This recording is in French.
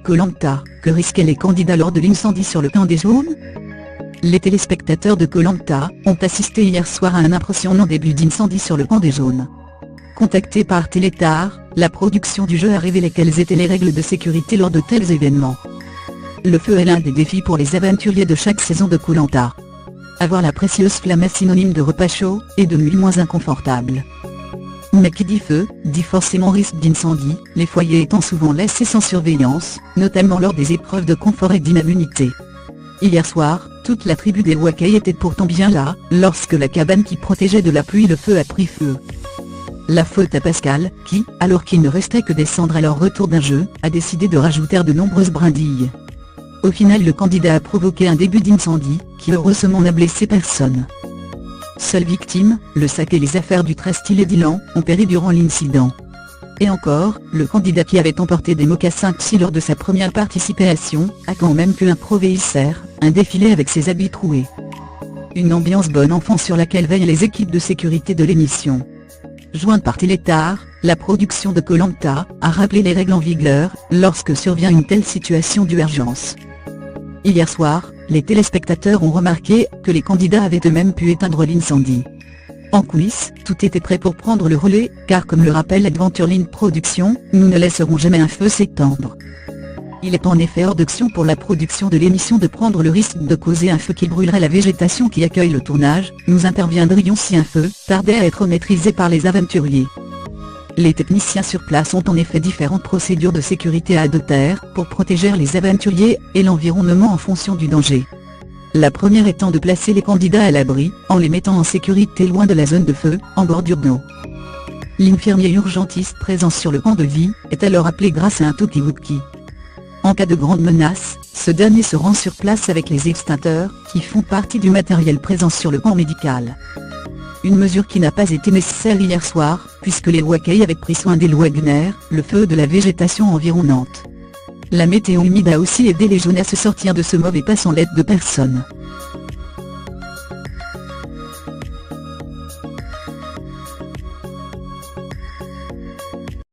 Koh-Lanta, que risquaient les candidats lors de l'incendie sur le camp des Jaunes? Les téléspectateurs de Koh-Lanta ont assisté hier soir à un impressionnant début d'incendie sur le camp des Jaunes. Contactée par Télétar, la production du jeu a révélé quelles étaient les règles de sécurité lors de tels événements. Le feu est l'un des défis pour les aventuriers de chaque saison de Koh-Lanta. Avoir la précieuse flamme est synonyme de repas chaud et de nuit moins inconfortable. Mais qui dit feu, dit forcément risque d'incendie, les foyers étant souvent laissés sans surveillance, notamment lors des épreuves de confort et d'immunité. Hier soir, toute la tribu des Wakai était pourtant bien là, lorsque la cabane qui protégeait de la pluie le feu a pris feu. La faute à Pascal, qui, alors qu'il ne restait que des cendres à leur retour d'un jeu, a décidé de rajouter de nombreuses brindilles. Au final, le candidat a provoqué un début d'incendie, qui heureusement n'a blessé personne. Seule victime, le sac et les affaires du très stylé Dylan, ont péri durant l'incident. Et encore, le candidat qui avait emporté des mocassins Xi lors de sa première participation, a quand même pu improviser un défilé avec ses habits troués. Une ambiance bonne enfant sur laquelle veillent les équipes de sécurité de l'émission. Jointe par Télétar, la production de Koh-Lanta a rappelé les règles en vigueur lorsque survient une telle situation d'urgence. Hier soir, les téléspectateurs ont remarqué que les candidats avaient eux-mêmes pu éteindre l'incendie. En coulisses, tout était prêt pour prendre le relais, car comme le rappelle Adventureline Productions, nous ne laisserons jamais un feu s'étendre. Il est en effet hors d'option pour la production de l'émission de prendre le risque de causer un feu qui brûlerait la végétation qui accueille le tournage, nous interviendrions si un feu tardait à être maîtrisé par les aventuriers. Les techniciens sur place ont en effet différentes procédures de sécurité à adopter pour protéger les aventuriers et l'environnement en fonction du danger. La première étant de placer les candidats à l'abri, en les mettant en sécurité loin de la zone de feu, en bordure d'eau. L'infirmier urgentiste présent sur le camp de vie est alors appelé grâce à un talkie-walkie. En cas de grande menace, ce dernier se rend sur place avec les extincteurs, qui font partie du matériel présent sur le camp médical. Une mesure qui n'a pas été nécessaire hier soir, puisque les Wakai avaient pris soin d'éloigner le feu de la végétation environnante. La météo humide a aussi aidé les jaunes à se sortir de ce mauvais pas sans l'aide de personne.